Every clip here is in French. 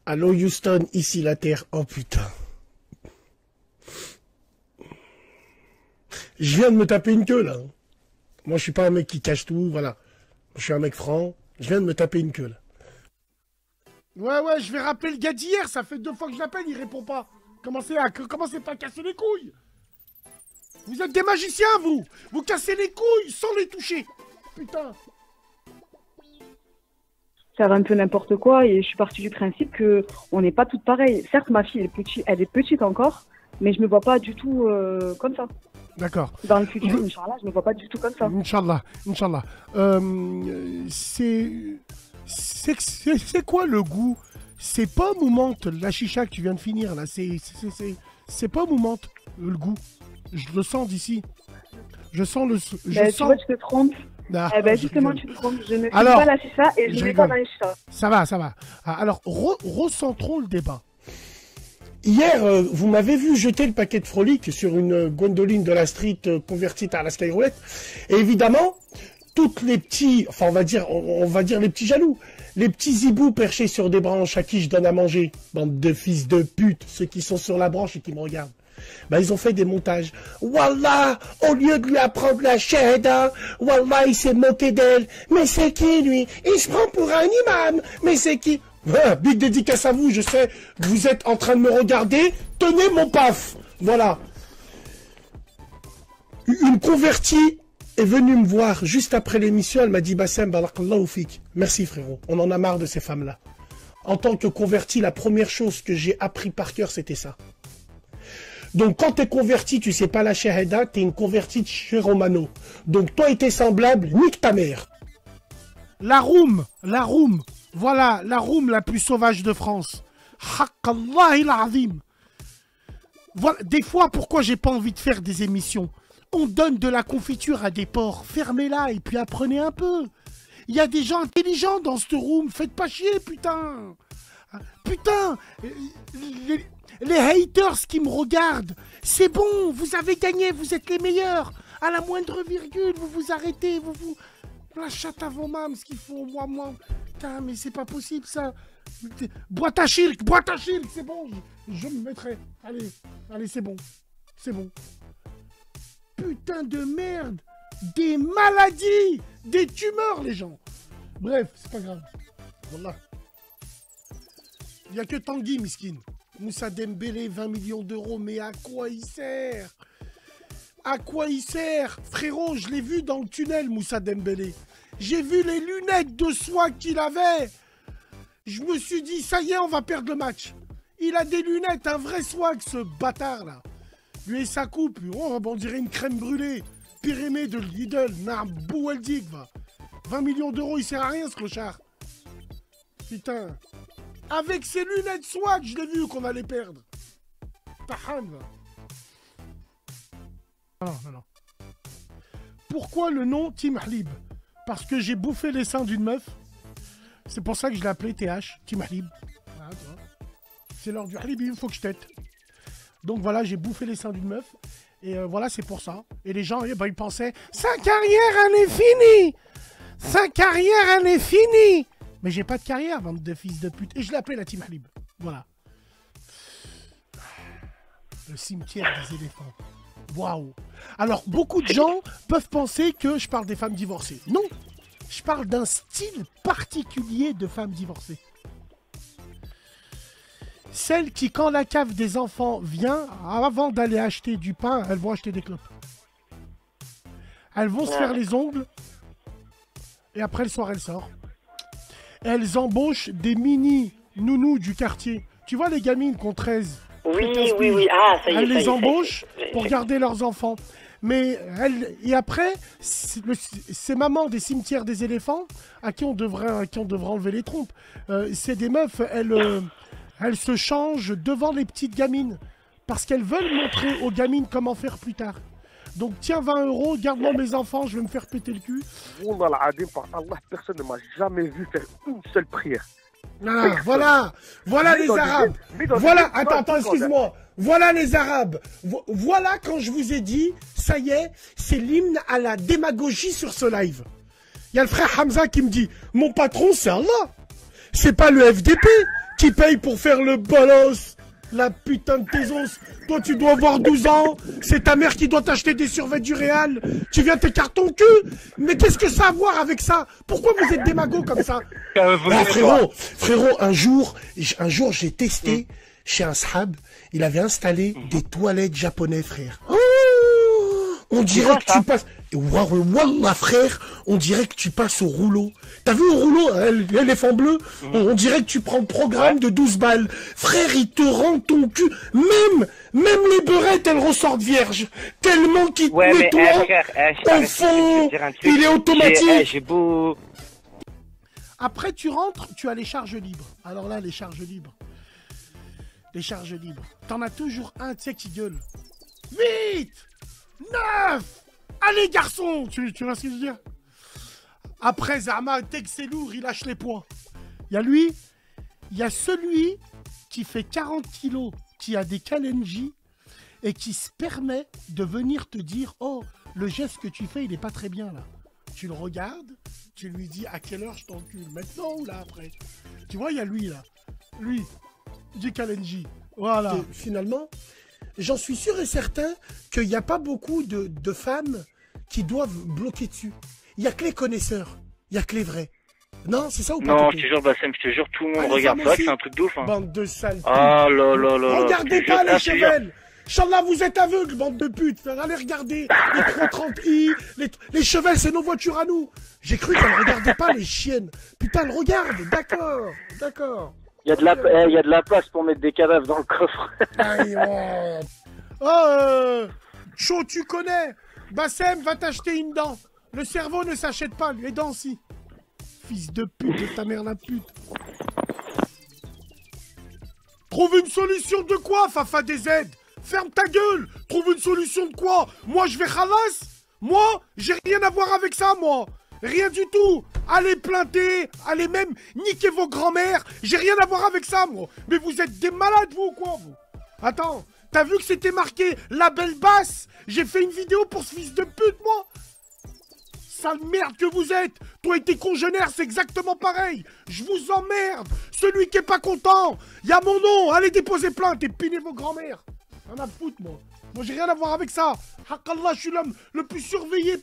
Allô Houston, ici la Terre. Oh putain. Je viens de me taper une queue là. Moi je suis pas un mec qui cache tout, voilà. Je suis un mec franc. Je viens de me taper une queue là. Ouais, je vais rappeler le gars d'hier. Ça fait 2 fois que je l'appelle, il répond pas. Commencez pas à casser les couilles. Vous êtes des magiciens vous. Vous cassez les couilles sans les toucher. Putain. Faire un peu n'importe quoi et je suis partie du principe que on n'est pas toutes pareilles. Certes, ma fille elle est petite encore, mais je me vois pas du tout comme ça. D'accord. Dans le futur, Inch'Allah, je me vois pas du tout comme ça. Inch'Allah. C'est quoi le goût? C'est pas moumante, la chicha que tu viens de finir là. C'est pas moumante le goût. Je le sens d'ici. Je sens le. Tu vois, tu te trompes. Ah, justement, tu te trompes. Je ne fais pas la chicha et je ne mets pas dans les chicha. Ça va. Alors, recentrons le débat. Hier, vous m'avez vu jeter le paquet de frolic sur une gondoline de la street convertie à la Skyroulette. Et évidemment, toutes les petits, enfin on va dire les petits jaloux, les petits zibous perchés sur des branches à qui je donne à manger, bande de fils de pute, ceux qui sont sur la branche et qui me regardent. Bah, ils ont fait des montages. Wallah, au lieu de lui apprendre la shahada, Wallah, il s'est moqué d'elle. Mais c'est qui, lui? Il se prend pour un imam. Mais c'est qui? Big dédicace à vous, je sais, vous êtes en train de me regarder. Tenez mon paf. Voilà. Une convertie est venue me voir juste après l'émission. Elle m'a dit, Bassem, barakallahu fik. Merci, frérot. On en a marre de ces femmes-là. En tant que converti, la première chose que j'ai appris par cœur, c'était ça. Donc, quand t'es converti, tu sais pas la shahada, t'es une convertie de chez Romano. Donc, toi et tes semblables, nique ta mère. La roum. Voilà, la roum la plus sauvage de France. Haqallah il-azim. Voilà, des fois, pourquoi j'ai pas envie de faire des émissions? On donne de la confiture à des porcs. Fermez-la et puis apprenez un peu. Il y a des gens intelligents dans cette room. Faites pas chier, putain. Putain. Les haters qui me regardent, c'est bon, vous avez gagné, vous êtes les meilleurs. À la moindre virgule, vous vous arrêtez, vous... La chatte à vos mâmes, ce qu'ils font, moi. Putain, mais c'est pas possible, ça. Boîte à shirk, c'est bon. Je me mettrai. Allez, c'est bon. Putain de merde. Des maladies, des tumeurs, les gens. Bref, c'est pas grave. Voilà. Il n'y a que Tanguy, miskin. Moussa Dembélé, 20 millions d'euros, mais à quoi il sert? À quoi il sert? Frérot, je l'ai vu dans le tunnel, Moussa Dembélé. J'ai vu les lunettes de soie qu'il avait. Je me suis dit, ça y est, on va perdre le match. Il a des lunettes, un vrai swag, ce bâtard-là. Lui et sa coupe, on dirait une crème brûlée. Pyrémée de Lidl, Narbou Eldig, va. 20 millions d'euros, il sert à rien, ce clochard. Putain. Avec ses lunettes swag, je l'ai vu qu'on allait perdre. Tahan, va. Non. Pourquoi le nom Tim Hlib? Parce que j'ai bouffé les seins d'une meuf. C'est pour ça que je l'ai appelé TH, Tim Hlib. Voilà, tu vois. C'est l'heure du Hlib, il faut que je tête. Donc voilà, j'ai bouffé les seins d'une meuf. Et voilà, c'est pour ça. Et les gens, ils pensaient, sa carrière, elle est finie. Sa carrière, elle est finie. Mais j'ai pas de carrière, bande de fils de pute. Et je l'appelais la Tim Hlib. Voilà. Le cimetière des éléphants. Waouh. Alors, beaucoup de gens peuvent penser que je parle des femmes divorcées. Non. Je parle d'un style particulier de femmes divorcées. Celles qui, quand la cave des enfants vient, avant d'aller acheter du pain, elles vont acheter des clopes. Elles vont se faire les ongles. Et après le soir, elles sortent. Elles embauchent des mini nounous du quartier. Tu vois les gamines qui ont 13. Oui. Ah, ça y est. Elles les embauchent pour garder leurs enfants. Mais et après, ces mamans des cimetières des éléphants à qui on devrait enlever les trompes. C'est des meufs, elles se changent devant les petites gamines parce qu'elles veulent montrer aux gamines comment faire plus tard. Donc tiens 20 €, garde-moi mes enfants, je vais me faire péter le cul. Par Allah, personne ne m'a jamais vu faire une seule prière. Ah, voilà les Arabes. Voilà, attends, excuse-moi. Voilà les Arabes. Voilà quand je vous ai dit, ça y est, c'est l'hymne à la démagogie sur ce live. Il y a le frère Hamza qui me dit, mon patron c'est Allah. C'est pas le FDP. qui paye pour faire le bolos. La putain de tes os. Toi, tu dois avoir 12 ans. C'est ta mère qui doit t'acheter des survêtements du Real. Tu viens t'écarter ton cul. Mais qu'est-ce que ça a à voir avec ça? Pourquoi vous êtes démago comme ça? Frérot, un jour, j'ai testé chez un sahab. Il avait installé des toilettes japonais, frère. Oh, on dirait que tu passes... Wallah, frère, on dirait que tu passes au rouleau. T'as vu au rouleau, l'éléphant bleu? On dirait que tu prends le programme de 12 balles. Frère, il te rend ton cul. Même les beurrettes, elles ressortent vierges. Tellement qu'il te nettoie. Au fond, il est automatique. J'ai beau... Après, tu rentres, tu as les charges libres. Alors là, les charges libres. T'en as toujours un, tu sais, qui gueule. 8, 9. Allez, garçon. Tu vois ce que je veux dire? Après, Zama, dès que c'est lourd, il lâche les poids. Il y a lui, il y a celui qui fait 40 kilos, qui a des Kalenji et qui se permet de venir te dire « Oh, le geste que tu fais, il n'est pas très bien, là. » Tu le regardes, tu lui dis « À quelle heure je t'encule? Maintenant ou là, après ?» Tu vois, il y a lui, là. Lui, du Kalenji. Voilà. Et finalement, j'en suis sûr et certain qu'il n'y a pas beaucoup de femmes qui doivent bloquer dessus. Il n'y a que les connaisseurs. Il n'y a que les vrais. Non, c'est ça ou pas? Non, je te jure, Bassem, je te jure, tout le monde regarde. C'est vrai que c'est un truc de ouf. Hein. Bande de sales. Ah là là là. Regardez pas les cheveux. Inch'Allah, vous êtes aveugles, bande de putes. Allez regarder les 330i. Les cheveux, c'est nos voitures à nous. J'ai cru qu'elles ne regardaient pas les chiennes. Putain, elles regardent. D'accord. Il y a de la place pour mettre des cadavres dans le coffre. Chaud, tu connais. Bassem, va t'acheter une dent. Le cerveau ne s'achète pas, les dents si. Fils de pute de ta mère la pute. Trouve une solution de quoi, Fafa des aides? Ferme ta gueule. Trouve une solution de quoi? Moi, je vais khalas. Moi, j'ai rien à voir avec ça, moi. Rien du tout. Allez planter, allez même niquer vos grands-mères. J'ai rien à voir avec ça, moi. Mais vous êtes des malades, vous, ou quoi, vous? Attends, t'as vu que c'était marqué label basse? J'ai fait une vidéo pour ce fils de pute, moi. Sale merde que vous êtes. Toi et tes congénères, c'est exactement pareil. Je vous emmerde. Celui qui est pas content, il y a mon nom. Allez déposer plainte et pinez vos grands-mères. Rien à foutre, moi. Moi, j'ai rien à voir avec ça. Hakallah, je suis l'homme le plus surveillé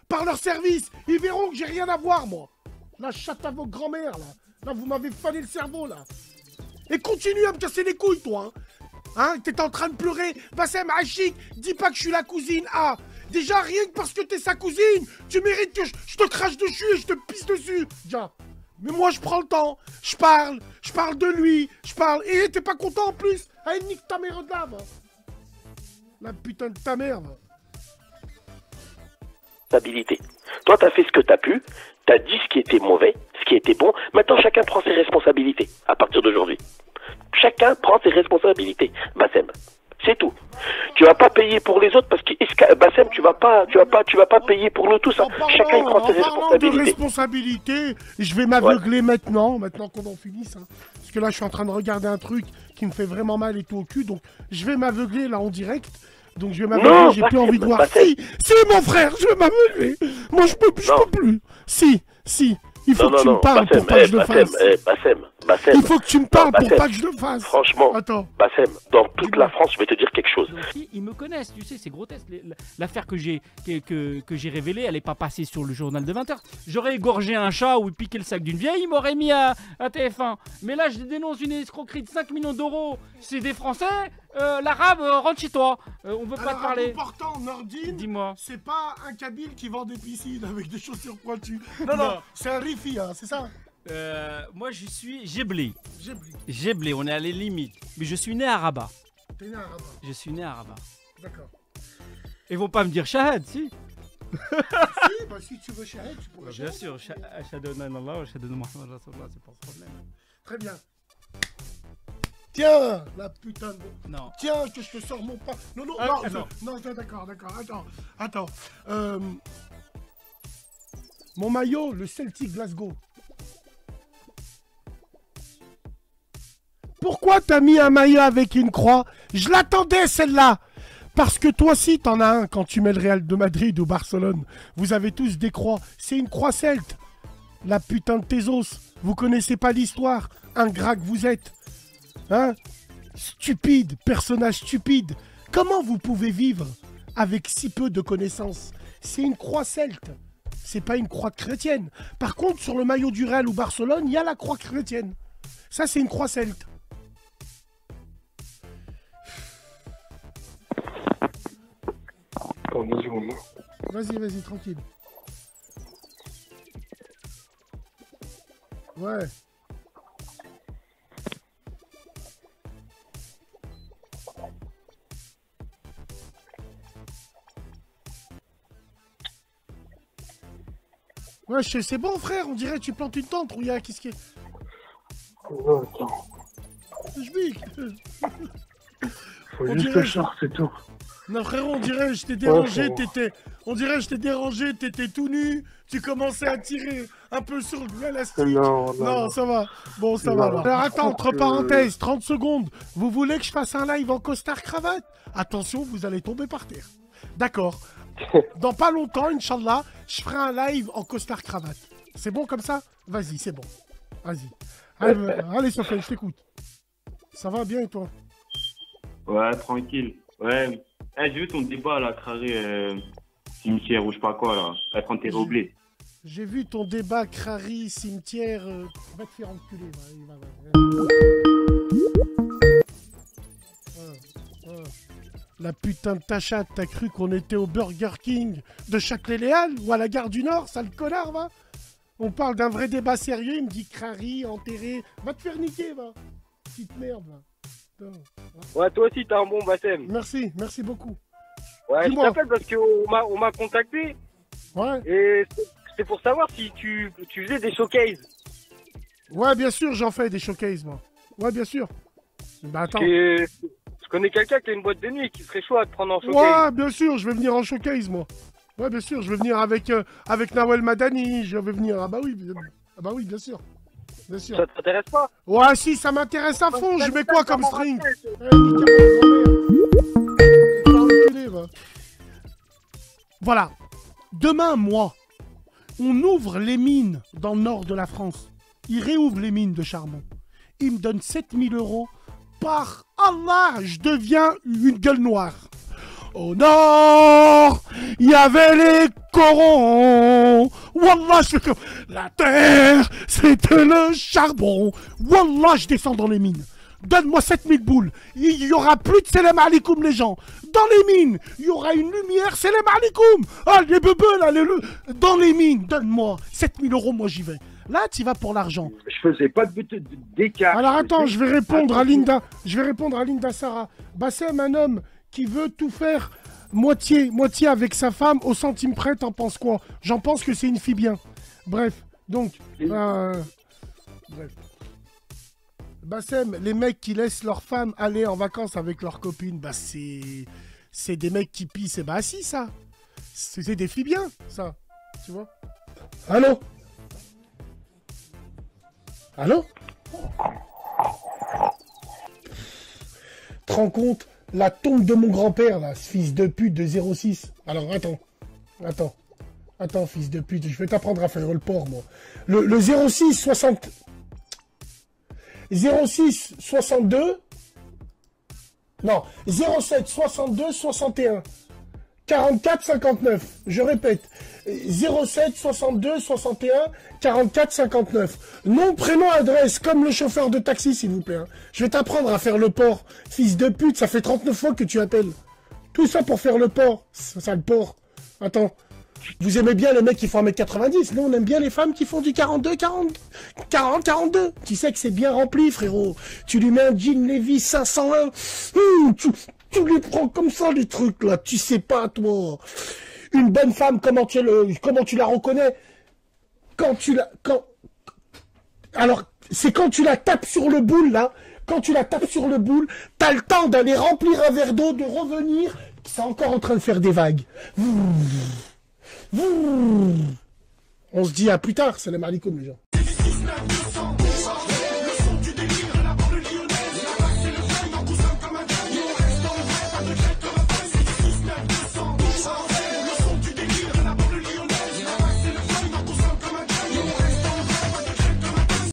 par leur service. Ils verront que j'ai rien à voir, moi. La chatte à vos grands-mères, là. Là, vous m'avez fané le cerveau, là. Et continue à me casser les couilles, toi, hein. T'es en train de pleurer. Bassem, Achik, dis pas que je suis la cousine A. Déjà, rien que parce que t'es sa cousine, tu mérites que je te crache dessus et je te pisse dessus. Déjà. Mais moi, je prends le temps. Je parle de lui. Et t'es pas content en plus. Allez, nique ta mère de lave. La putain de ta mère. Stabilité. Toi, t'as fait ce que t'as pu. T'as dit ce qui était mauvais, ce qui était bon. Maintenant, chacun prend ses responsabilités. À partir d'aujourd'hui. Chacun prend ses responsabilités. Bassem. C'est tout. Tu vas pas payer pour les autres parce que Bassem, tu vas pas payer pour nous tous. Hein. Chacun il prend ses responsabilités. De responsabilité, je vais m'aveugler maintenant qu'on en finisse. Hein. Parce que là, je suis en train de regarder un truc qui me fait vraiment mal et tout au cul. Donc, je vais m'aveugler là en direct. Donc, je vais m'aveugler. J'ai plus envie de voir. Si, mon frère, je vais m'aveugler. Moi, je peux plus. Si. Il faut que tu me parles pour pas que je le fasse. Bassem. Il faut que tu me parles pour pas que je le fasse. Franchement, attends. Bassem, dans toute la France, je vais te dire quelque chose. Ils me connaissent, tu sais, c'est grotesque. L'affaire que j'ai révélée, elle n'est pas passée sur le journal de 20h. J'aurais égorgé un chat ou piqué le sac d'une vieille, il m'aurait mis à TF1. Mais là, je dénonce une escroquerie de 5 millions d'euros. C'est des Français. L'arabe, rentre chez toi. On veut pas te parler. Important, Nordine, dis-moi. C'est pas un Kabyle qui vend des piscines avec des chaussures pointues. Non, c'est un Rifi, hein, c'est ça? Moi, je suis Géblé, on est à les limites. Mais je suis né à Rabat. T'es né à Rabat? Je suis né à Rabat. D'accord. Ils vont pas me dire Shahad, si? Si tu veux Shahad, tu pourrais. Bien sûr, Ashhadu an la ilaha illallah wa ashhadu anna Muhammadan rasulullah, c'est pas un problème. Très bien. Tiens, la putain de... Non. Tiens, que je te sors mon pain. Non, d'accord, attends. Mon maillot, le Celtic Glasgow. Pourquoi t'as mis un maillot avec une croix? Je l'attendais, celle-là. Parce que toi aussi, t'en as un quand tu mets le Real de Madrid ou Barcelone. Vous avez tous des croix. C'est une croix celte. La putain de Tezos. Vous connaissez pas l'histoire. Ingrat que vous êtes. Hein? Stupide, personnage stupide. Comment vous pouvez vivre avec si peu de connaissances? C'est une croix celte. C'est pas une croix chrétienne. Par contre, sur le maillot du Real ou Barcelone, il y a la croix chrétienne. Ça, c'est une croix celte. Vas-y, vas-y, tranquille. Ouais. Ouais, c'est bon, frère, on dirait que tu plantes une tente, Rouilla, qu'est-ce qui est... Non, attends. Je pique. Faut juste le char, c'est tout. Non, frérot, on dirait que je t'ai dérangé, t'étais... On dirait que je t'ai dérangé, t'étais tout nu, tu commençais à tirer un peu sur l'élastique. Non, ça va. Bon, ça va. Alors attends, entre parenthèses, 30 secondes. Vous voulez que je fasse un live en costard-cravate? Attention, vous allez tomber par terre. D'accord. Dans pas longtemps, Inch'Allah, je ferai un live en costard-cravate. C'est bon comme ça? Vas-y, c'est bon. Vas-y. Allez, Sofiane, je t'écoute. Ça va bien et toi? Ouais, tranquille. Ouais. J'ai vu ton débat là, Crary, cimetière ou je sais pas quoi là, être enterré au blé. J'ai vu ton débat Crary, cimetière. Va te faire enculer. La putain de tachate, t'as cru qu'on était au Burger King de Châtelet-Léal ou à la gare du Nord, sale connard, va? On parle d'un vrai débat sérieux, il me dit Crary, enterré. Va te faire niquer, va. Petite merde, va. Ouais, toi aussi, t'as un bon Bassem. Merci, merci beaucoup. Ouais, je t'appelle parce qu'on m'a contacté. Ouais. Et c'est pour savoir si tu faisais des showcases. Ouais, bien sûr, j'en fais des showcases, moi. Ouais, bien sûr. Bah, attends. Je connais quelqu'un qui a une boîte de nuit qui serait chaud à te prendre en showcase. Ouais, bien sûr, je vais venir en showcase, moi. Ouais, bien sûr, je vais venir avec Nawel Madani. Je vais venir. Ah bah oui, bien sûr. Bien sûr. Ça t'intéresse pas? Ouais, si, ça m'intéresse à fond. Je mets quoi comme string? Voilà. Demain, moi, on ouvre les mines dans le nord de la France. Ils réouvrent les mines de charbon. Ils me donnent 7000 €. Par Allah, je deviens une gueule noire. Au nord, il y avait les corons. Wallah, je fais comme... La terre, c'était le charbon. Wallah, je descends dans les mines. Donne-moi 7000 boules. Il y aura plus de Salam Alikoum, les gens. Dans les mines, il y aura une lumière Salam Alikoum. Ah, les bebeux, là, dans les mines, donne-moi 7000 €, moi j'y vais. Là, tu vas pour l'argent. Je faisais pas d'écart. Alors attends, je vais répondre à Linda. Je vais répondre à Linda Sarah. Bassem, un homme qui veut tout faire moitié avec sa femme au centime près, t'en penses quoi? J'en pense que c'est une fille bien. Bref, donc... bref. Bassem, les mecs qui laissent leur femme aller en vacances avec leurs copines, bah c'est des mecs qui pissent. Et bah si, ça. C'est des filles bien, ça. Tu vois? Allô? Allô? Tu te rends compte? La tombe de mon grand-père, là, ce fils de pute de 06. Alors, attends, fils de pute, je vais t'apprendre à faire le porc, moi. Le 06 60... 06 62... Non, 07 62 61. 44 59. Je répète. 07 62 61 44 59. Nom, prénom, adresse, comme le chauffeur de taxi, s'il vous plaît. Hein. Je vais t'apprendre à faire le porc. Fils de pute, ça fait 39 fois que tu appelles. Tout ça pour faire le porc. Ça, le porc. Attends. Vous aimez bien les mecs qui font 1m90. Nous, on aime bien les femmes qui font du 42, 42. Tu sais que c'est bien rempli, frérot. Tu lui mets un jean Levi's 501. Tu les prends comme ça, les trucs, là. Tu sais pas, toi. Une bonne femme, comment tu la reconnais? Alors, c'est quand tu la tapes sur le boule, là. Quand tu la tapes sur le boule, t'as le temps d'aller remplir un verre d'eau, de revenir. C'est encore en train de faire des vagues. On se dit à plus tard. Salam alikoum, les gens.